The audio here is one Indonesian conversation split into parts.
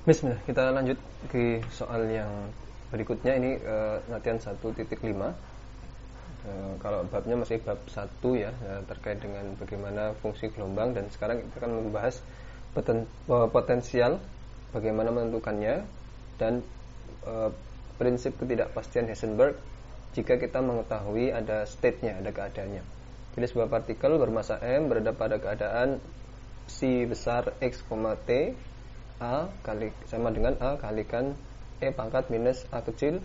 Bismillah, kita lanjut ke soal yang berikutnya. Ini latihan 1.5. Kalau babnya masih bab 1 ya, terkait dengan bagaimana fungsi gelombang, dan sekarang kita akan membahas potensial, bagaimana menentukannya, dan prinsip ketidakpastian Heisenberg jika kita mengetahui ada state-nya, ada keadaannya. Jadi sebuah partikel bermassa m berada pada keadaan C besar X, T A sama dengan A kalikan E pangkat minus A kecil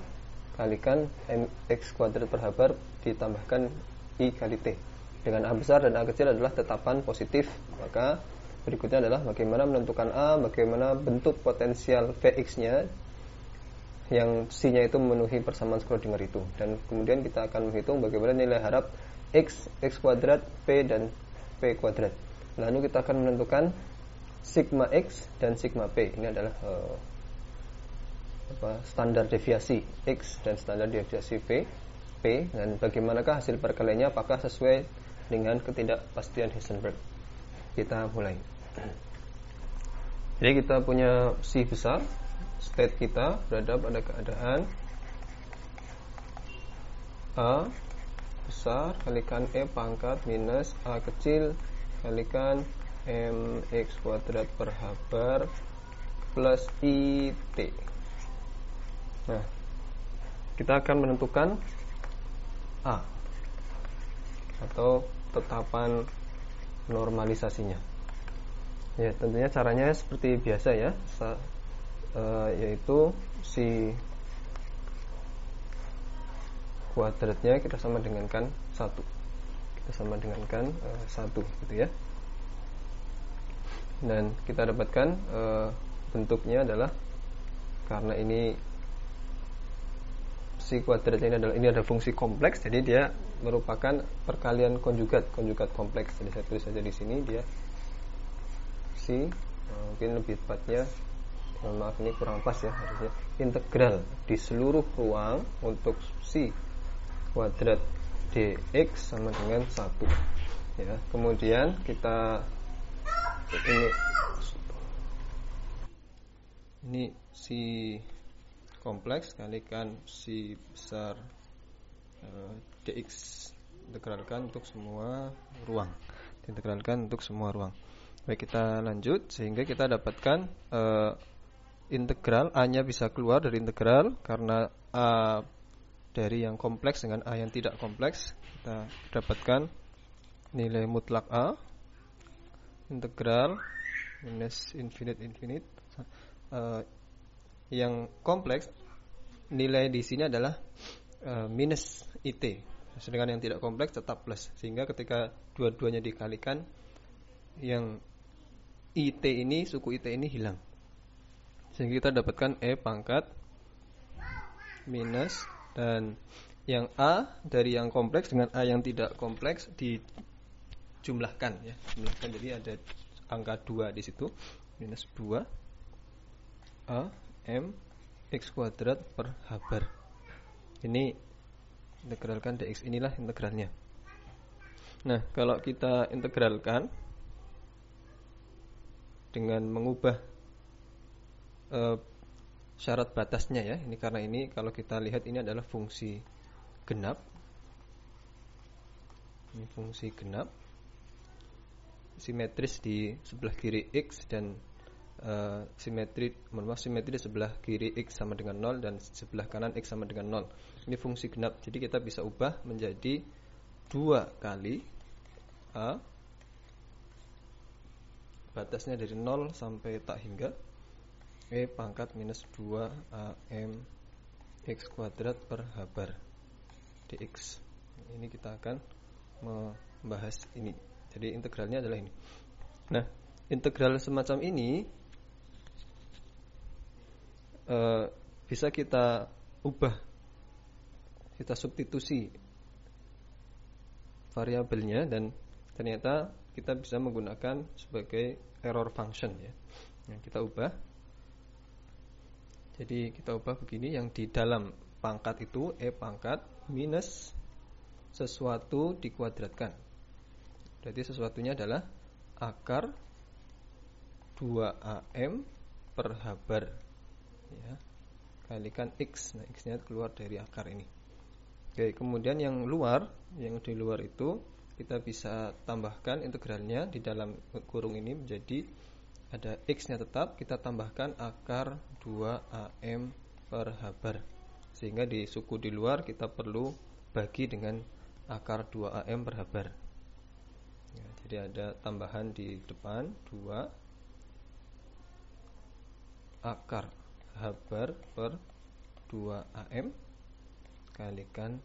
kalikan MX kuadrat per habar ditambahkan I kali T. Dengan A besar dan A kecil adalah tetapan positif, maka berikutnya adalah bagaimana menentukan A, bagaimana bentuk potensial Vx nya yang C nya itu memenuhi persamaan Schrödinger itu, dan kemudian kita akan menghitung bagaimana nilai harap X, X kuadrat, P dan P kuadrat. Lalu kita akan menentukan sigma X dan sigma P. Ini adalah standar deviasi X dan standar deviasi P, dan bagaimanakah hasil perkaliannya, apakah sesuai dengan ketidakpastian Heisenberg. Kita mulai. Jadi kita punya C besar, state kita berada pada keadaan A besar kalikan E pangkat minus A kecil kalikan mx kuadrat per habar plus it. Nah, kita akan menentukan A atau tetapan normalisasinya. Ya, tentunya caranya seperti biasa ya, yaitu si kuadratnya kita sama dengankan 1. Kita sama dengankan 1 gitu ya. Dan kita dapatkan bentuknya adalah, karena ini si kuadratnya ini ada fungsi kompleks, jadi dia merupakan perkalian konjugat kompleks. Jadi saya tulis saja di sini dia si mungkin lebih tepatnya, maaf ini kurang pas ya, harusnya integral di seluruh ruang untuk si kuadrat dx sama dengan 1 ya. Kemudian kita ini si kompleks kalikan si besar dx integralkan untuk semua ruang, Baik, kita lanjut sehingga kita dapatkan integral A nya bisa keluar dari integral, karena A dari yang kompleks dengan A yang tidak kompleks, kita dapatkan nilai mutlak A integral minus infinite yang kompleks, nilai di sini adalah minus it, sedangkan yang tidak kompleks tetap plus, sehingga ketika dua-duanya dikalikan, yang it ini, suku it ini hilang, sehingga kita dapatkan E pangkat minus, dan yang A dari yang kompleks dengan A yang tidak kompleks dijumlahkan ya, jadi ada angka 2 di situ, minus 2 A m x kuadrat per habar. Ini integralkan dx, inilah integralnya. Nah, kalau kita integralkan dengan mengubah syarat batasnya ya, ini karena ini kalau kita lihat ini adalah fungsi genap. Ini fungsi genap, simetris di sebelah kiri x, dan simetri di sebelah kiri x sama dengan 0 dan sebelah kanan x sama dengan 0. Ini fungsi genap, jadi kita bisa ubah menjadi 2 kali A, batasnya dari 0 sampai tak hingga E pangkat minus 2 AM X kuadrat per habar dx. Ini kita akan membahas ini. Jadi integralnya adalah ini. Nah, integral semacam ini bisa kita ubah, kita substitusi variabelnya, dan ternyata kita bisa menggunakan sebagai error function ya. Nah, kita ubah. Jadi kita ubah begini, yang di dalam pangkat itu E pangkat minus sesuatu dikuadratkan. Berarti sesuatunya adalah akar 2AM per H bar, ya, kalikan X. Nah, X-nya keluar dari akar ini. Oke, kemudian yang di luar itu kita bisa tambahkan integralnya di dalam kurung ini menjadi ada X-nya tetap, kita tambahkan akar 2AM per H bar. Sehingga di suku di luar kita perlu bagi dengan akar 2AM per H bar. Ya, jadi ada tambahan di depan 2 akar H bar per 2AM kalikan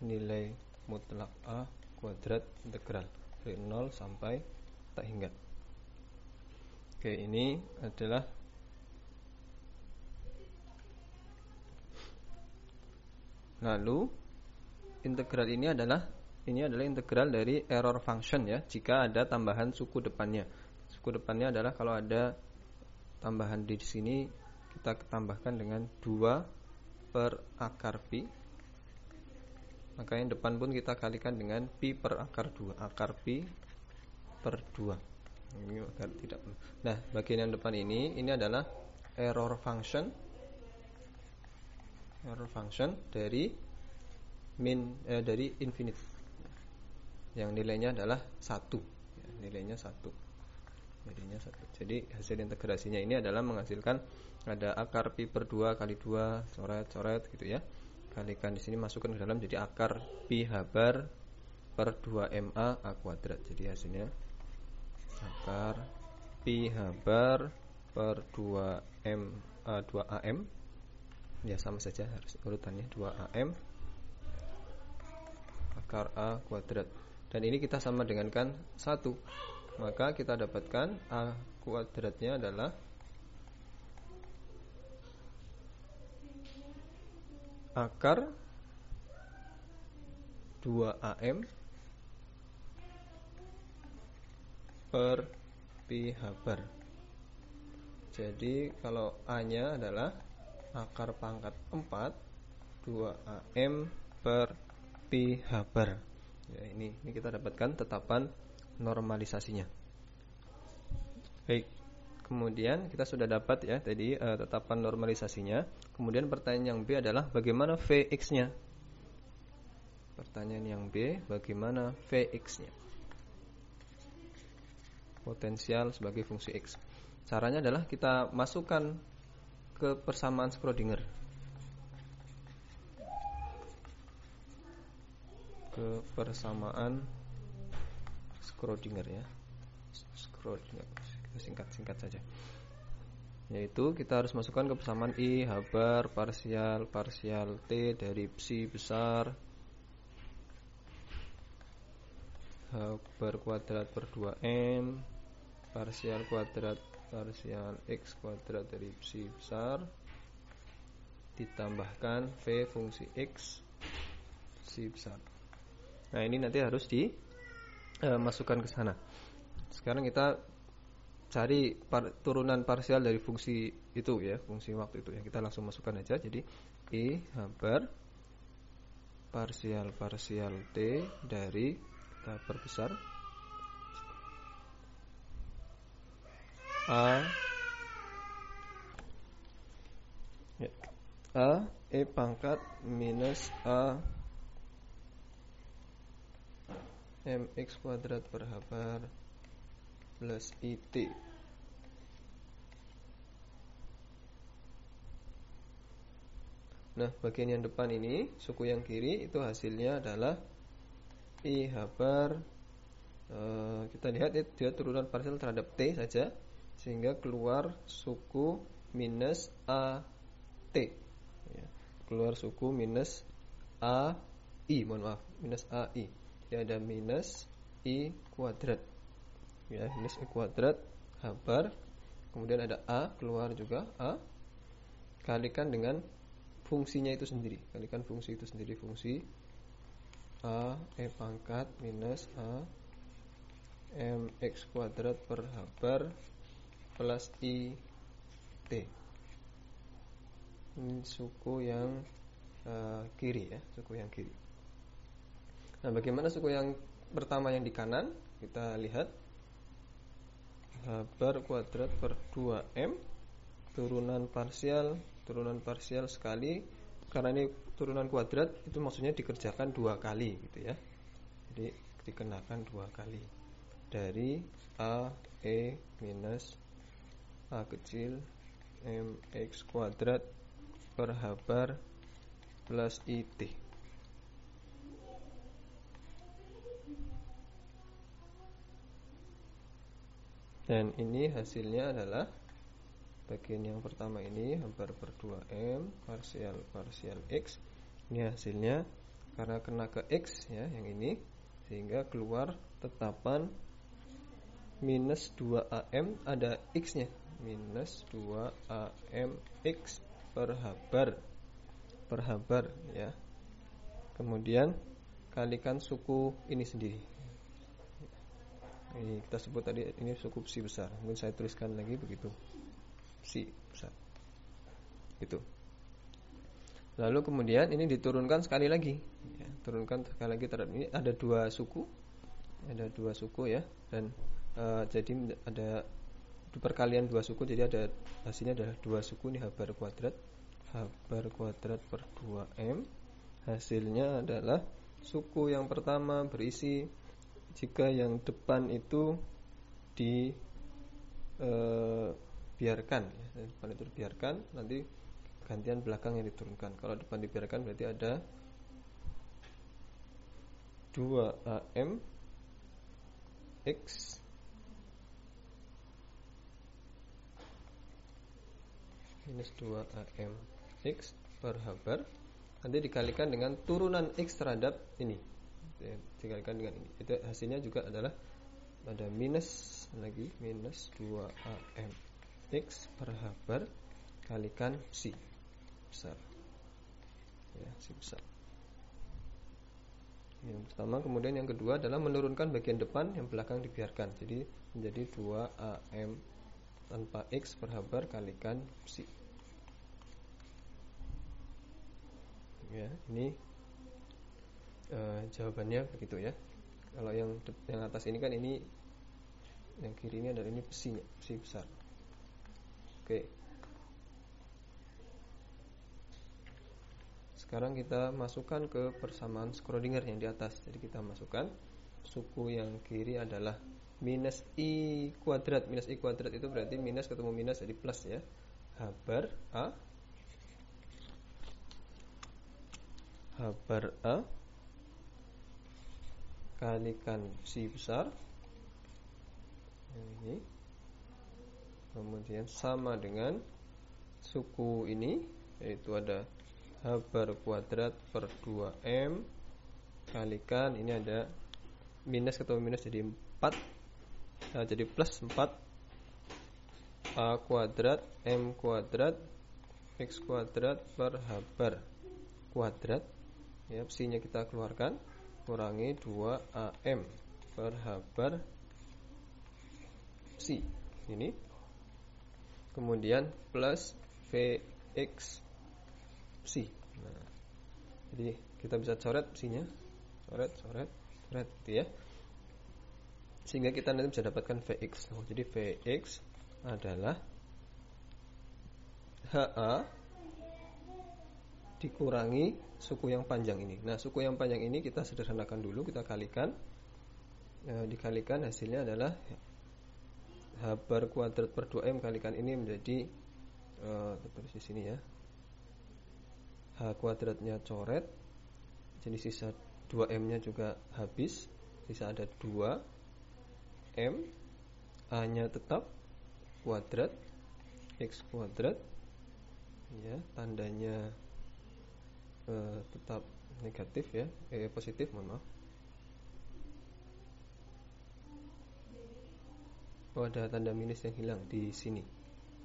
nilai mutlak A kuadrat integral dari 0 sampai tak hingga. Oke, ini adalah lalu integral ini adalah integral dari error function, ya, jika ada tambahan suku depannya. Suku depannya adalah kalau ada tambahan di sini kita tambahkan dengan 2 per akar pi, maka yang depan pun kita kalikan dengan pi per akar 2, akar pi per 2. Ini agar tidak. Nah, bagian yang depan ini adalah error function dari dari infinite, yang nilainya adalah 1, ya, nilainya 1. Jadi hasil integrasinya ini adalah menghasilkan ada akar pi per 2 kali 2 coret gitu, ya. Kalikan di sini masukkan ke dalam jadi akar pi H bar per 2MA A kuadrat. Jadi hasilnya akar pi H bar per 2AM, ya sama saja harus urutannya 2AM akar A kuadrat. Dan ini kita sama dengankan 1, maka kita dapatkan A kuadratnya adalah akar 2AM per pi H bar. Jadi kalau A-nya adalah akar pangkat 4 2AM per pi H bar. Ya, ini kita dapatkan tetapan normalisasinya. Baik. Kemudian kita sudah dapat, ya, tadi tetapan normalisasinya. Kemudian pertanyaan yang B adalah bagaimana Vx-nya? Pertanyaan yang B, bagaimana Vx-nya? Potensial sebagai fungsi X. Caranya adalah kita masukkan ke persamaan Schrödinger. Ke persamaan Schrödinger, ya. Schrödinger, singkat saja. Yaitu kita harus masukkan ke persamaan I H bar parsial T dari psi besar H bar kuadrat per 2M parsial X kuadrat dari psi besar ditambahkan V fungsi X psi besar. Nah, ini nanti harus dimasukkan ke sana. Sekarang kita cari turunan parsial dari fungsi itu, ya, fungsi waktu itu, ya. Kita langsung masukkan aja. Jadi I H bar parsial T dari, kita perbesar, A E pangkat minus A MX kuadrat per H bar plus IT. Nah, bagian yang depan ini, suku yang kiri itu hasilnya adalah I H bar. Kita lihat dia turunan parsial terhadap T saja, sehingga keluar suku minus AT, ya. Keluar suku minus AI, minus AI. Dia ada minus I kuadrat, ya, minus I kuadrat H bar. Kemudian ada A, keluar juga A. Kalikan dengan fungsinya itu sendiri. Kalikan fungsi itu sendiri, fungsi A E pangkat minus A MX kuadrat per H bar plus I T. Ini suku yang kiri, ya, suku yang kiri. Nah, bagaimana suku yang pertama yang di kanan? Kita lihat H bar kuadrat per 2M turunan parsial sekali. Karena ini turunan kuadrat, itu maksudnya dikerjakan 2 kali gitu ya. Jadi dikenakan 2 kali. Dari A E minus A kecil MX kuadrat per H bar plus IT. Dan ini hasilnya adalah bagian yang pertama ini H bar per 2M parsial X. Ini hasilnya karena kena ke X ya, yang ini, sehingga keluar tetapan minus 2AM, ada X nya, minus 2AM X per H bar ya. Kemudian kalikan suku ini sendiri. Ini kita sebut tadi, ini suku psi besar. Mungkin saya tuliskan lagi begitu, psi besar itu. Lalu kemudian ini diturunkan sekali lagi ya, turunkan sekali lagi terhadap ini. Ada dua suku ya, dan jadi ada perkalian 2 suku, jadi ada hasilnya adalah 2 suku. Ini H bar kuadrat per 2M. Hasilnya adalah suku yang pertama berisi, jika yang depan itu dibiarkan ya, depan itu dibiarkan, nanti gantian belakang yang diturunkan. Kalau depan dibiarkan berarti ada 2AM X minus 2AM X per H bar, nanti dikalikan dengan turunan X terhadap ini, dikalikan dengan ini. Itu hasilnya juga adalah ada minus 2AM X per H bar kalikan psi besar ya, psi besar. Yang pertama. Kemudian yang kedua adalah menurunkan bagian depan, yang belakang dibiarkan, jadi menjadi 2AM tanpa X per H bar kalikan psi ya. Ini jawabannya begitu ya. Kalau yang atas ini kan, ini yang kiri ini adalah ini psinya, psi besar. Oke. Sekarang kita masukkan ke persamaan Schrödinger yang di atas. Jadi kita masukkan suku yang kiri adalah minus I kuadrat. Minus I kuadrat itu berarti minus ketemu minus jadi plus ya. H bar A kalikan psi besar ini, kemudian sama dengan suku ini, yaitu ada H bar kuadrat per 2M kalikan, ini ada minus ketemu minus jadi 4, nah, jadi plus 4 A kuadrat M kuadrat X kuadrat per H bar kuadrat ya, psinya kita keluarkan, kurangi 2AM per H bar psi ini, kemudian plus Vx psi. Nah, jadi kita bisa coret psinya, coret gitu ya, sehingga kita nanti bisa dapatkan Vx. Jadi Vx adalah HA dikurangi suku yang panjang ini. Nah, suku yang panjang ini kita sederhanakan dulu, kita kalikan, dikalikan hasilnya adalah H bar kuadrat per 2M kalikan ini menjadi terus di sini ya, H kuadratnya coret, jadi sisa 2M nya juga habis, sisa ada 2M, A nya tetap kuadrat X kuadrat ya, tandanya tetap negatif ya, positif, mohon maaf. Oh, ada tanda minus yang hilang di sini,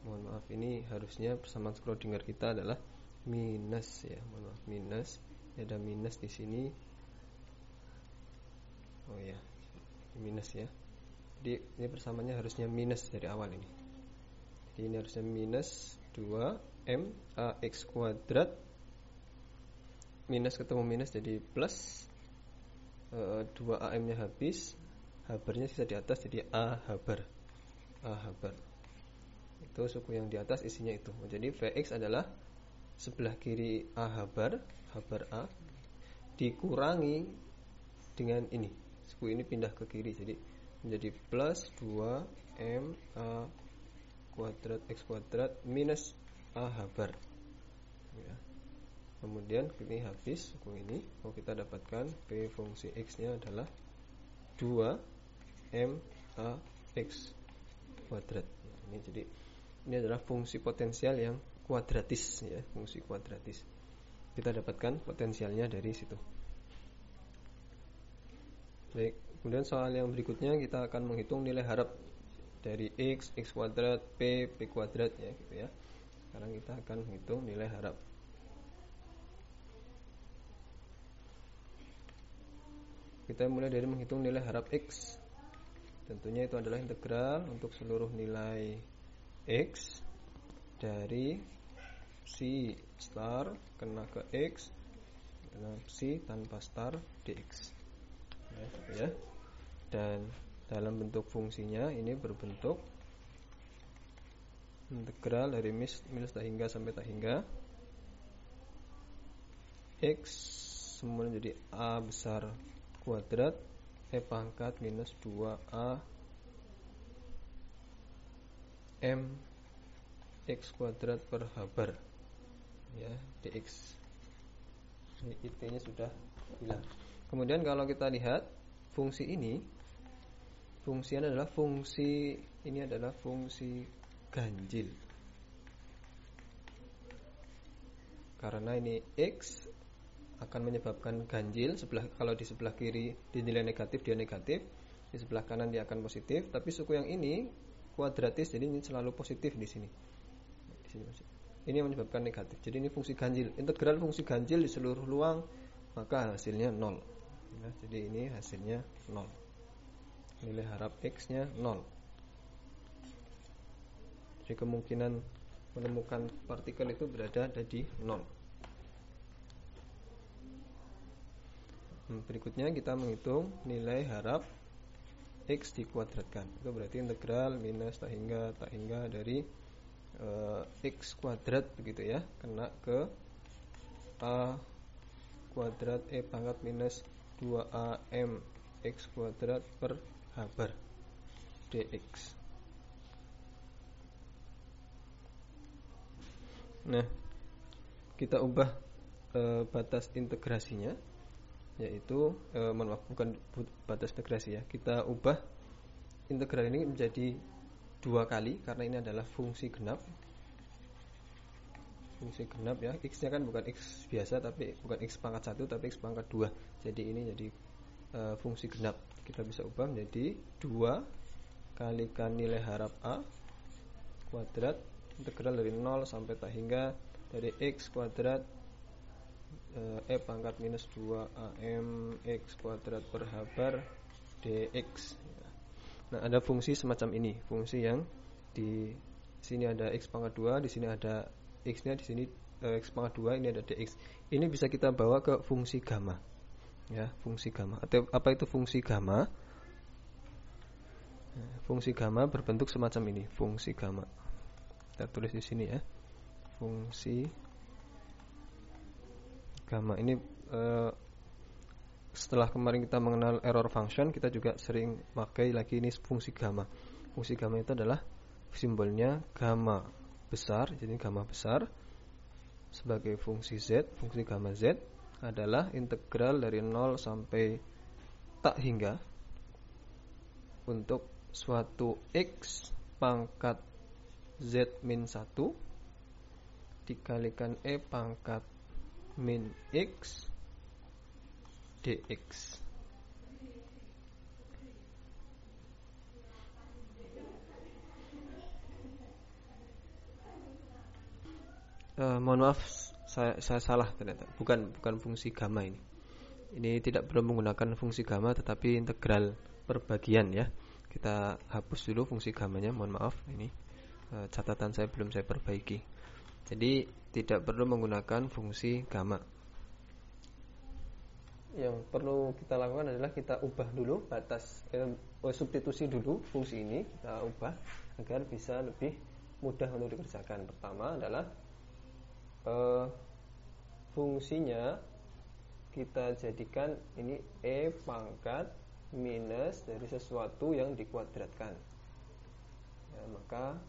mohon maaf. Ini harusnya persamaan Schrödinger kita adalah minus ya, mohon maaf, minus. Ada minus di sini. Oh ya, minus ya. Jadi ini persamaannya harusnya minus dari awal ini. Jadi ini harusnya minus 2M AX kuadrat, minus ketemu minus jadi plus, 2AM nya habis, H barnya sisa di atas jadi A H bar. Itu suku yang di atas isinya itu. Jadi Vx adalah sebelah kiri A habar A dikurangi dengan ini. Suku ini pindah ke kiri, jadi menjadi plus 2 M A kuadrat X kuadrat minus A habar ya. Kemudian ini habis suku ini, kita dapatkan P fungsi X nya adalah 2 M A X kuadrat. Ini jadi ini adalah fungsi potensial yang kuadratis ya, fungsi kuadratis. Kita dapatkan potensialnya dari situ. Baik, kemudian soal yang berikutnya kita akan menghitung nilai harap dari X kuadrat, P kuadrat ya gitu ya. Sekarang kita akan menghitung nilai harap. Kita mulai dari menghitung nilai harap X. Tentunya itu adalah integral untuk seluruh nilai X dari psi star kena ke X dengan psi tanpa star dx ya. Dan dalam bentuk fungsinya ini berbentuk integral dari minus tak hingga sampai tak hingga X semua menjadi A besar kuadrat E pangkat minus 2A M X kuadrat per habar ya dx. Ini IT-nya sudah hilang. Kemudian kalau kita lihat fungsi ini, fungsinya adalah fungsi ganjil. Karena ini X akan menyebabkan ganjil, kalau di sebelah kiri dinilai negatif dia negatif, di sebelah kanan dia akan positif, tapi suku yang ini kuadratis jadi ini selalu positif di sini. Di sini ini yang menyebabkan negatif. Jadi ini fungsi ganjil. Integral fungsi ganjil di seluruh ruang maka hasilnya 0. Ya, jadi ini hasilnya 0. Nilai harap X-nya 0. Jadi kemungkinan menemukan partikel itu berada di 0. Berikutnya kita menghitung nilai harap X dikuadratkan. Itu berarti integral minus tak hingga dari X kuadrat begitu ya, kena ke A kuadrat E pangkat minus 2AM X kuadrat per habar dx. Nah, kita ubah batas integrasinya, yaitu bukan batas integrasi ya, kita ubah integral ini menjadi 2 kali karena ini adalah fungsi genap. Fungsi genap ya, X nya kan bukan X biasa, tapi bukan X pangkat 1 tapi X pangkat 2. Jadi ini jadi fungsi genap. Kita bisa ubah menjadi 2 kalikan nilai harap A kuadrat integral dari 0 sampai tak hingga dari X kuadrat E pangkat minus 2AM X kuadrat per habar dx. Nah, ada fungsi semacam ini, fungsi yang di sini ada X pangkat 2, di sini ada X-nya, di sini X pangkat 2, ini ada dx. Ini bisa kita bawa ke fungsi gamma. Ya, fungsi gamma. Atau apa itu fungsi gamma? Fungsi gamma berbentuk semacam ini, fungsi gamma. Kita tulis di sini ya. Fungsi gamma ini setelah kemarin kita mengenal error function, kita juga sering pakai lagi ini fungsi gamma. Fungsi gamma itu adalah simbolnya gamma besar, jadi gamma besar sebagai fungsi z. Fungsi gamma z adalah integral dari 0 sampai tak hingga untuk suatu X pangkat z min 1 dikalikan E pangkat min X dx. Mohon maaf, saya salah ternyata. Bukan fungsi gamma ini. Ini tidak perlu menggunakan fungsi gamma, tetapi integral perbagian ya. Kita hapus dulu fungsi gammanya. Mohon maaf, ini catatan saya belum saya perbaiki. Jadi tidak perlu menggunakan fungsi gamma. Yang perlu kita lakukan adalah kita ubah dulu batas substitusi dulu fungsi ini, kita ubah agar bisa lebih mudah untuk dikerjakan. Pertama adalah fungsinya kita jadikan ini E pangkat minus dari sesuatu yang dikuadratkan ya, maka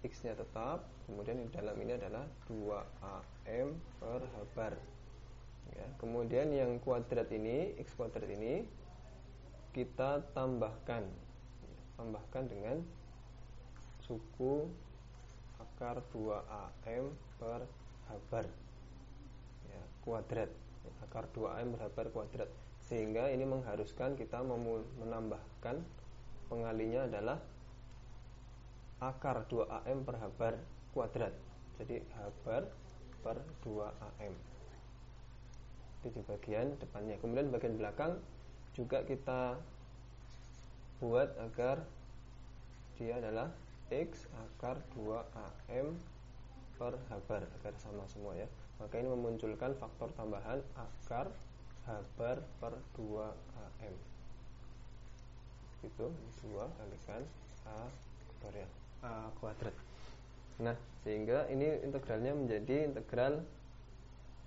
X nya tetap, kemudian di dalam ini adalah 2AM per H bar ya. Kemudian yang kuadrat ini, X kuadrat ini kita tambahkan dengan suku akar 2AM per H bar ya, kuadrat, akar 2AM per H bar kuadrat, sehingga ini mengharuskan kita menambahkan pengalinya adalah akar 2AM per H bar kuadrat. Jadi H bar per 2AM itu di bagian depannya. Kemudian di bagian belakang juga kita buat agar dia adalah X akar 2AM per H bar, agar sama semua ya. Maka ini memunculkan faktor tambahan akar H bar per 2AM. Itu 2 kalikan A faktorial A kuadrat. Nah, sehingga ini integralnya menjadi integral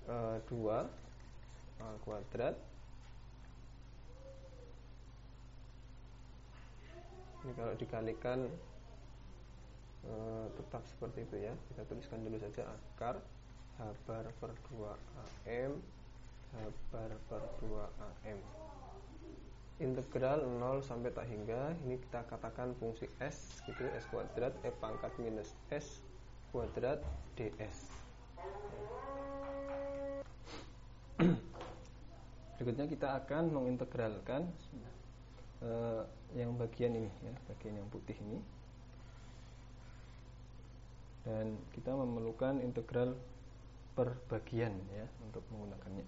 2 A kuadrat. Ini kalau dikalikan tetap seperti itu ya. Kita tuliskan dulu saja akar H bar per 2AM H bar per 2AM. Integral 0 sampai tak hingga, ini kita katakan fungsi S gitu, S kuadrat E pangkat minus S kuadrat ds. Berikutnya kita akan mengintegralkan yang bagian ini ya, bagian yang putih ini, dan kita memerlukan integral per bagian ya untuk menggunakannya.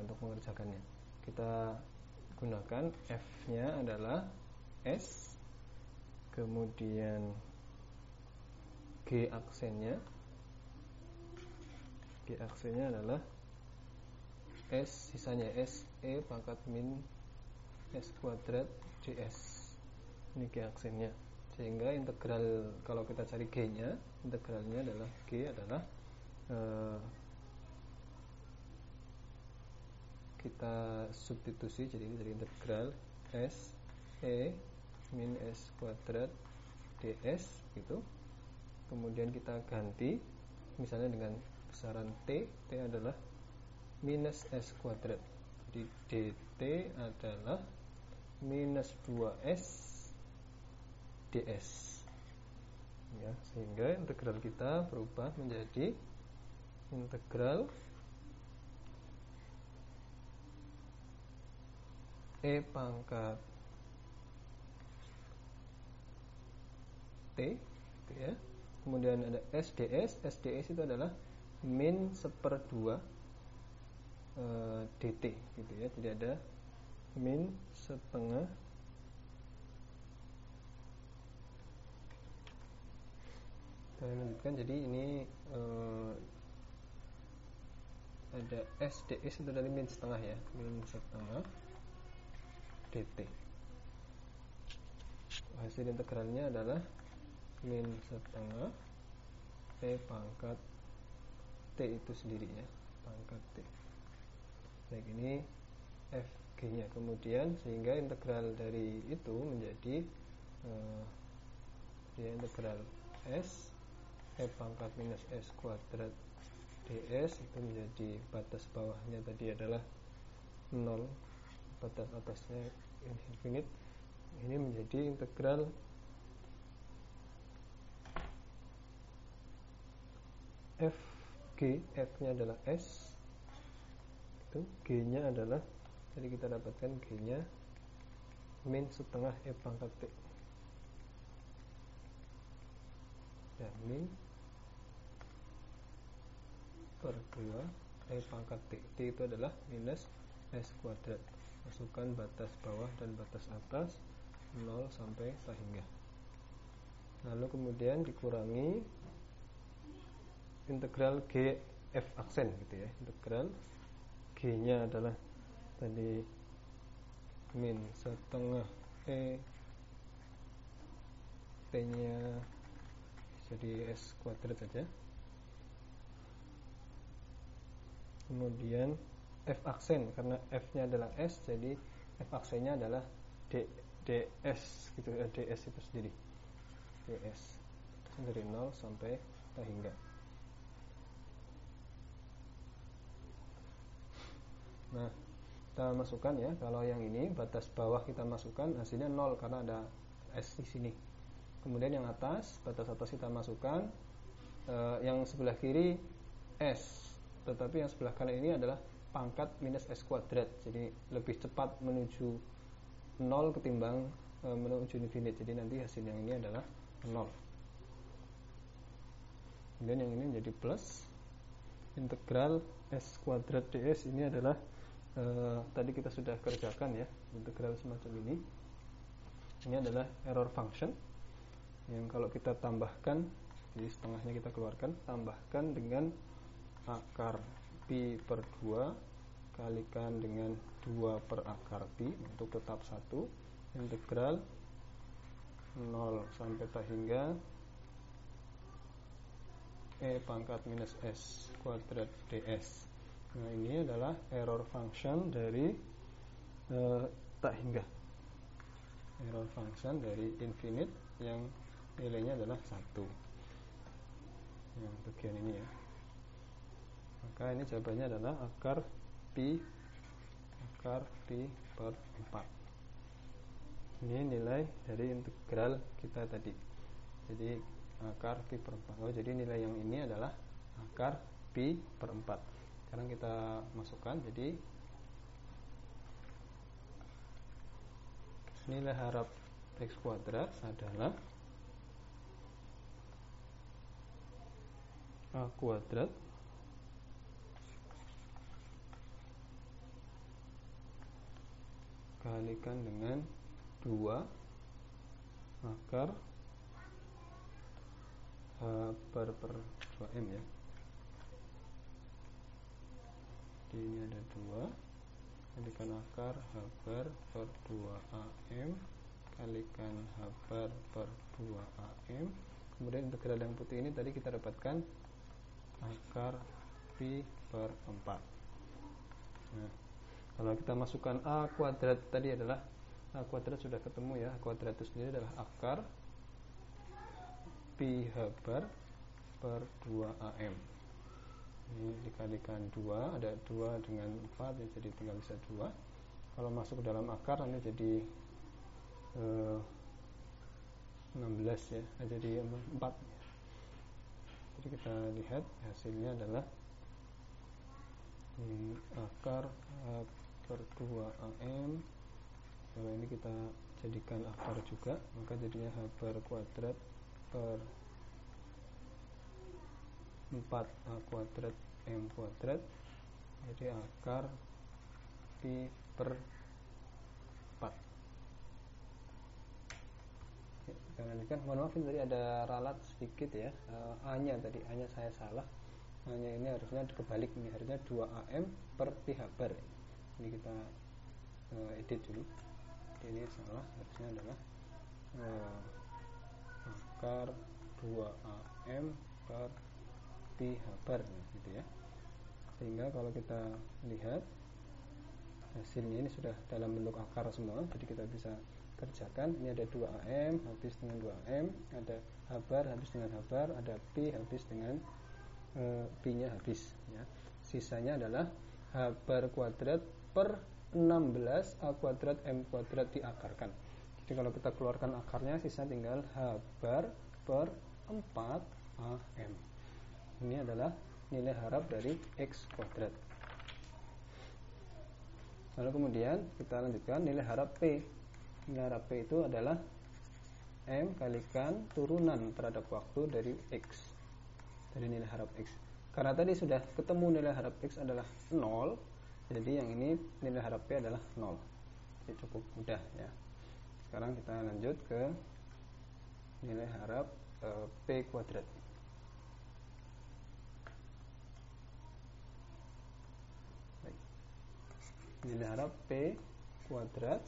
Untuk mengerjakannya kita gunakan F-nya adalah S, kemudian G aksennya adalah S, sisanya S E pangkat min S kuadrat ds. Ini G aksennya, sehingga integral kalau kita cari G-nya, integralnya adalah G adalah kita substitusi, jadi ini dari integral S E min S kuadrat ds gitu. Kemudian kita ganti misalnya dengan besaran T adalah minus S kuadrat, jadi dt adalah minus 2S ds ya, sehingga integral kita berubah menjadi integral E pangkat T gitu ya. Kemudian ada SDS. SDS itu adalah min 1/2 dt gitu ya. Jadi ada min setengah kita lanjutkan. Jadi ini ada SDS itu dari min setengah ya, min setengah dt. Hasil integralnya adalah min setengah T pangkat T itu sendiri ya, pangkat T. Baik, ini FG nya. Kemudian sehingga integral dari itu menjadi integral S E pangkat minus S kuadrat ds, itu menjadi batas bawahnya tadi adalah 0, batas atasnya infinite. Ini menjadi integral FG, F nya adalah S, itu G nya adalah, jadi kita dapatkan G nya min setengah E pangkat T ya, min per 2 E pangkat T. T itu adalah minus S kuadrat. Masukkan batas bawah dan batas atas 0 sampai tak hingga. Lalu kemudian dikurangi integral G F aksen gitu ya. Integral G nya adalah tadi min setengah E, T nya jadi S kuadrat saja. Kemudian F aksen, karena F nya adalah S, jadi F aksennya adalah ds gitu, ds itu sendiri, ds dari 0 sampai hingga. Nah, kita masukkan ya, kalau yang ini batas bawah kita masukkan hasilnya 0 karena ada S di sini. Kemudian yang atas, batas atas kita masukkan yang sebelah kiri S, tetapi yang sebelah kanan ini adalah pangkat minus S kuadrat, jadi lebih cepat menuju 0 ketimbang menuju infinite. Jadi nanti hasil yang ini adalah 0. Kemudian yang ini menjadi plus integral S kuadrat ds. Ini adalah tadi kita sudah kerjakan ya, integral semacam ini. Ini adalah error function yang kalau kita tambahkan, jadi setengahnya kita keluarkan, tambahkan dengan akar pi per 2 kalikan dengan 2 per akar pi untuk tetap 1, integral 0 sampai hingga e pangkat minus S kuadrat ds. Nah, ini adalah error function dari tak hingga, error function dari infinite yang nilainya adalah 1, yang bagian ini ya. Maka ini jawabannya adalah akar pi per 4. Ini nilai dari integral kita tadi. Jadi akar pi per 4. Oh, jadi nilai yang ini adalah akar pi per 4. Sekarang kita masukkan, jadi nilai harap X kuadrat adalah A kuadrat kalikan dengan 2 akar H per 2M ya. Jadi ini ada 2 kalikan akar H bar per 2AM kalikan H bar per 2AM. Kemudian integral yang putih ini tadi kita dapatkan akar pi per 4. Nah, kalau kita masukkan A kuadrat tadi adalah A kuadrat sudah ketemu ya. A kuadrat itu sendiri adalah akar pi H bar per 2AM. Ini dikalikan 2, ada 2 dengan 4 ya, jadi tinggal bisa 2. Kalau masuk ke dalam akar nanti jadi 16 ya, jadi 4 ya. Jadi kita lihat hasilnya adalah akar H per 2AM. Kalau ini kita jadikan akar juga, maka jadinya H bar kuadrat per 4A kuadrat M kuadrat. Jadi akar pi per 4. Ya, kita lanjutkan. Mohon maaf ini tadi ada ralat sedikit ya. A-nya tadi, A-nya saya salah. A-nya ini harusnya kebalik, ini harusnya 2AM per pi H bar. Ini kita edit dulu. Jadi ini salah, harusnya adalah akar 2AM per pi H bar gitu ya. Sehingga kalau kita lihat hasilnya ini sudah dalam bentuk akar semua, jadi kita bisa kerjakan. Ini ada 2AM habis dengan 2AM, ada H bar habis dengan H bar, ada pi habis dengan pi nya habis ya. Sisanya adalah H bar kuadrat per 16 A kuadrat M kuadrat diakarkan. Jadi kalau kita keluarkan akarnya, sisa tinggal H bar per 4 AM. Ini adalah nilai harap dari X kuadrat. Lalu kemudian kita lanjutkan nilai harap P. Nilai harap P itu adalah M kalikan turunan terhadap waktu dari X, dari nilai harap X. Karena tadi sudah ketemu nilai harap X adalah 0, jadi yang ini nilai harap P adalah 0. Jadi cukup mudah ya. Sekarang kita lanjut ke nilai harap P kuadrat. Baik. Nilai harap P kuadrat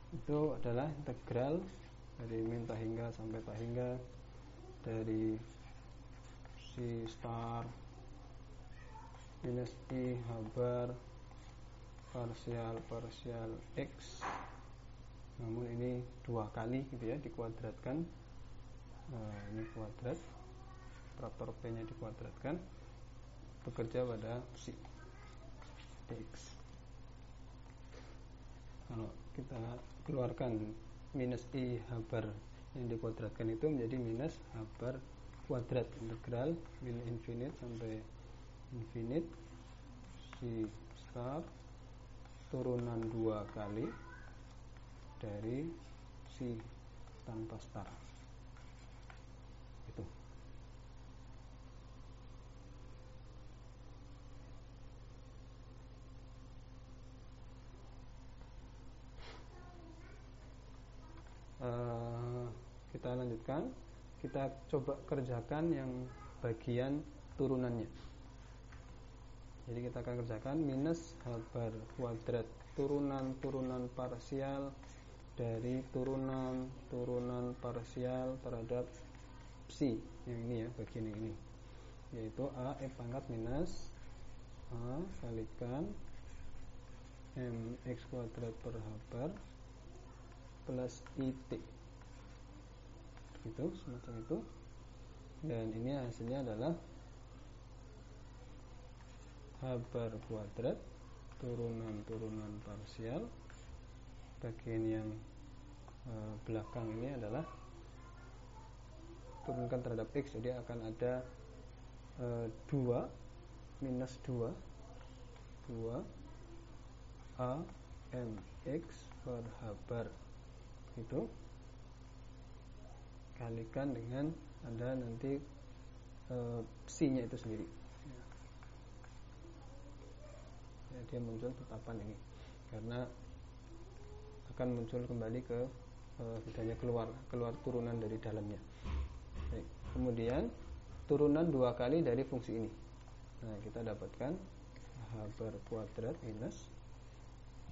itu adalah integral dari min tahingga sampai tahingga, dari si star minus i habar parsial x, namun ini 2 kali gitu ya, dikuadratkan. Ini kuadrat, operator p nya dikuadratkan, bekerja pada si x. Kalau kita keluarkan minus i habar yang dikuadratkan itu menjadi minus habar kuadrat integral min infinite sampai infinite si star turunan 2 kali dari si tanpa star. Itu. Kita lanjutkan. Kita coba kerjakan yang bagian turunannya. Jadi kita akan kerjakan minus habar kuadrat turunan parsial dari turunan parsial terhadap psi. Yang ini ya, bagian yang ini, yaitu a f pangkat minus a kalikan mx kuadrat per habar plus it. Itu semacam itu. Dan ini hasilnya adalah habar kuadrat turunan parsial. Bagian yang belakang ini adalah turunkan terhadap x, jadi akan ada 2 minus 2 a mx per habar itu kalikan dengan ada nanti psi-nya itu sendiri ya, dia muncul tetapan ini karena akan muncul kembali ke bedanya keluar turunan dari dalamnya. Baik. Kemudian turunan 2 kali dari fungsi ini. Nah, kita dapatkan habar kuadrat minus,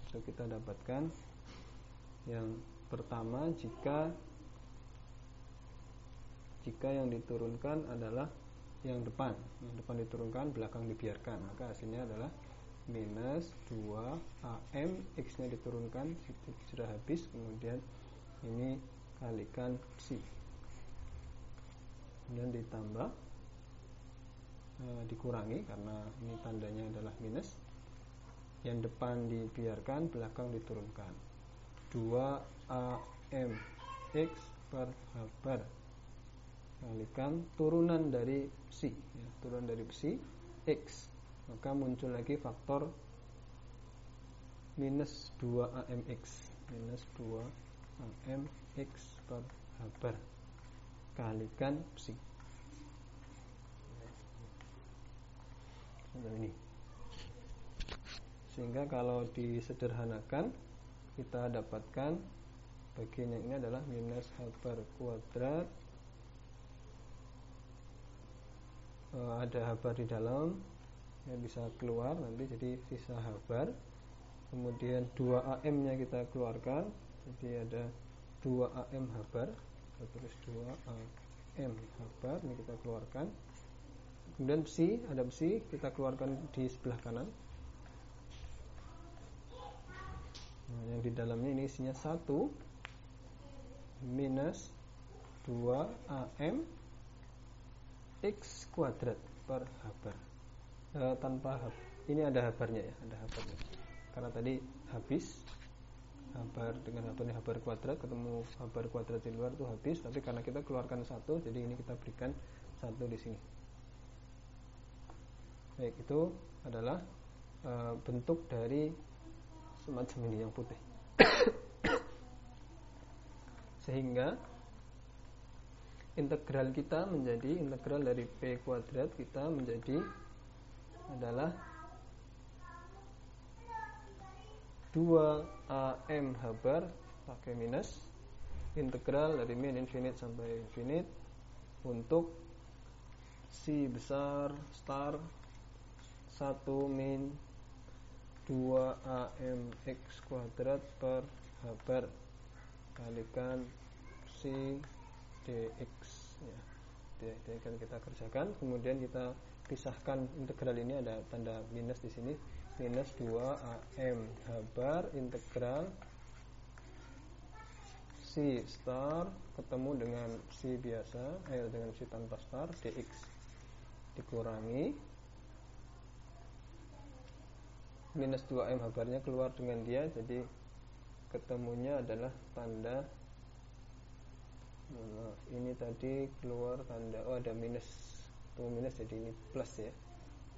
so kita dapatkan yang pertama, jika yang diturunkan adalah yang depan diturunkan, belakang dibiarkan, maka hasilnya adalah minus 2am, x nya diturunkan sudah habis, kemudian ini kalikan psi, kemudian ditambah dikurangi karena ini tandanya adalah minus, yang depan dibiarkan, belakang diturunkan, 2am x per habar kalikan turunan dari psi ya, turunan dari psi x, maka muncul lagi faktor minus 2amx per habar kalikan psi. Ini. Sehingga kalau disederhanakan kita dapatkan bagian yang ini adalah minus habar kuadrat, ada habar di dalam yang bisa keluar nanti jadi sisa habar, kemudian 2am nya kita keluarkan jadi ada 2am habar, terus 2am habar ini kita keluarkan, kemudian psi, ada psi kita keluarkan di sebelah kanan. Nah, yang di dalamnya ini isinya 1 minus 2am x kuadrat per habar tanpa ini ada habarnya ya, ada habarnya karena tadi habis habar dengan habar kuadrat, ketemu habar kuadrat di luar itu habis, tapi karena kita keluarkan 1 jadi ini kita berikan 1 di sini. Baik, itu adalah bentuk dari semacam ini yang putih. Sehingga integral kita menjadi integral dari p kuadrat kita menjadi adalah 2am habar pakai minus integral dari min infinite sampai infinite untuk si besar star 1 min 2am x kuadrat per habar kalikan si dx ya. Ini akan kita kerjakan, kemudian kita pisahkan integral ini, ada tanda minus di sini, minus 2am habar integral si star ketemu dengan si biasa, dengan si tanpa star dx dikurangi minus 2m habarnya keluar dengan dia, jadi ketemunya adalah tanda ini tadi keluar tanda, ada minus, minus jadi ini plus ya,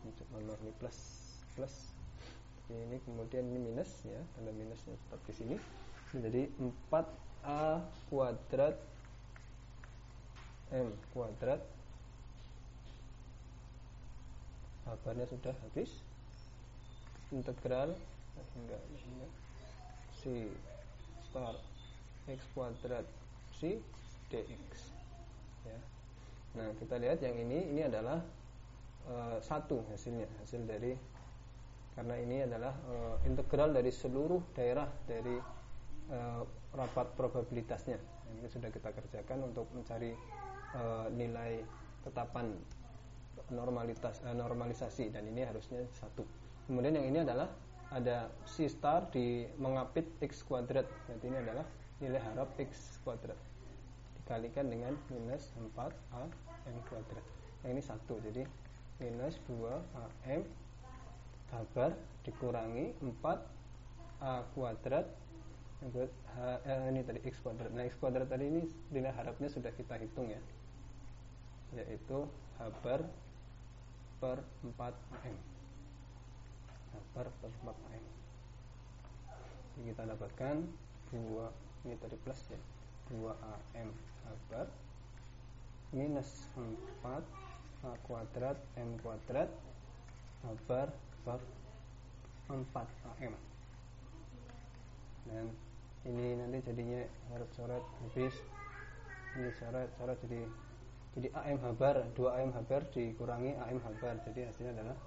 ini plus ini, kemudian ini minus ya, tanda minusnya tetap di sini, jadi 4a kuadrat m kuadrat habarnya sudah habis integral si star x kuadrat si dx ya. Nah, kita lihat yang ini adalah satu hasilnya, hasil dari, karena ini adalah integral dari seluruh daerah dari rapat probabilitasnya. Ini sudah kita kerjakan untuk mencari nilai tetapan normalisasi, dan ini harusnya satu. Kemudian yang ini adalah ada C star di mengapit x kuadrat, berarti ini adalah nilai harap x kuadrat dikalikan dengan minus 4am kuadrat. Yang ini satu, jadi minus 2am habar dikurangi 4a kuadrat, ini tadi x kuadrat. Nah, x kuadrat tadi ini nilai harapnya sudah kita hitung ya, yaitu habar per 4am, habar per 4am. Jadi kita dapatkan 2, ini tadi plus ya, 2am habar minus 4a kuadrat m kuadrat habar per 4am. Dan ini nanti jadinya coret-coret habis, ini coret-coret jadi am habar, 2am habar dikurangi am habar, jadi hasilnya adalah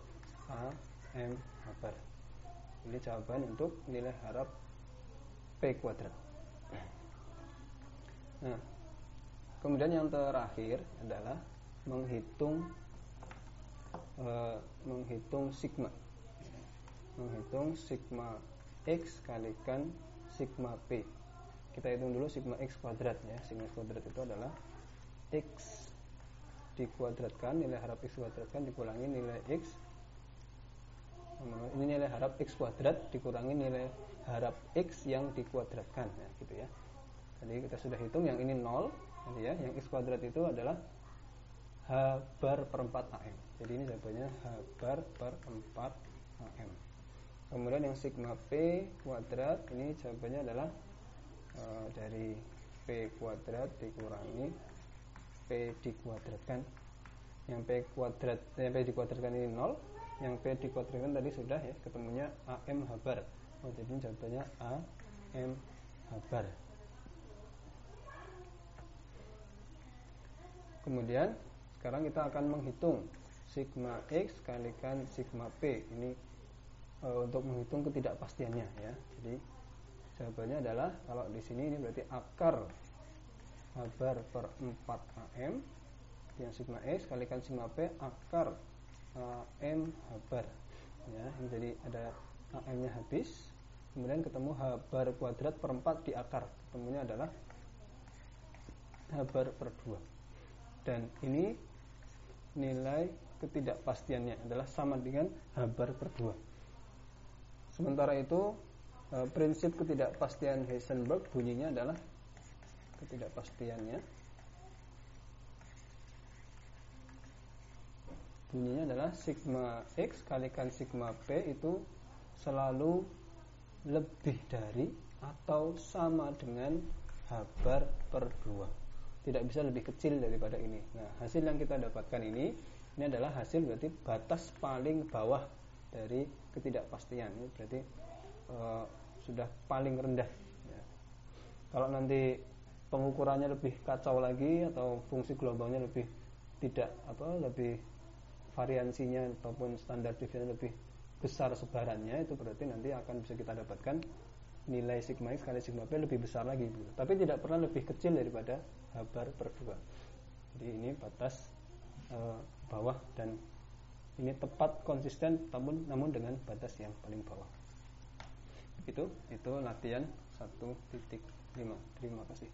am habar. Ini jawaban untuk nilai harap p kuadrat. Nah, kemudian yang terakhir adalah menghitung sigma. Menghitung sigma x kalikan sigma p. Kita hitung dulu sigma x kuadrat ya. Sigma x kuadrat itu adalah x dikuadratkan, nilai harap x kuadratkan dikurangi nilai x, ini nilai harap x kuadrat dikurangi nilai harap x yang dikuadratkan ya, gitu ya. Jadi kita sudah hitung yang ini 0 ya, yang x kuadrat itu adalah h bar per 4am. Jadi ini jawabannya h bar per 4am. Kemudian yang sigma p kuadrat, ini jawabannya adalah dari p kuadrat dikurangi p dikuadratkan. Yang p kuadrat, p dikuadratkan ini 0, yang p dikuadratkan tadi sudah ya, ketemunya am habar. Jadi jawabannya am habar. Kemudian sekarang kita akan menghitung sigma x kalikan sigma p. Ini untuk menghitung ketidakpastiannya ya. Jadi jawabannya adalah, kalau di sini ini berarti akar habar per 4am, yang sigma x kalikan sigma p akar am habar ya. Ini jadi ada am-nya habis, kemudian ketemu habar kuadrat per 4 di akar, ketemunya adalah habar per 2. Dan ini nilai ketidakpastiannya adalah sama dengan habar per 2. Sementara itu prinsip ketidakpastian Heisenberg bunyinya adalah, ketidakpastiannya bunyinya adalah sigma x kalikan sigma p itu selalu lebih dari atau sama dengan habar per 2. Tidak bisa lebih kecil daripada ini. Nah, hasil yang kita dapatkan ini adalah hasil berarti batas paling bawah dari ketidakpastian. Ini berarti sudah paling rendah ya. Kalau nanti pengukurannya lebih kacau lagi, atau fungsi gelombangnya lebih lebih variansinya ataupun standar deviasinya lebih besar sebarannya, itu berarti nanti akan bisa kita dapatkan nilai sigma X kali sigma P lebih besar lagi gitu. Tapi tidak pernah lebih kecil daripada H bar per 2. Jadi ini batas bawah, dan ini tepat konsisten namun dengan batas yang paling bawah. Itu latihan 1.5. Terima kasih.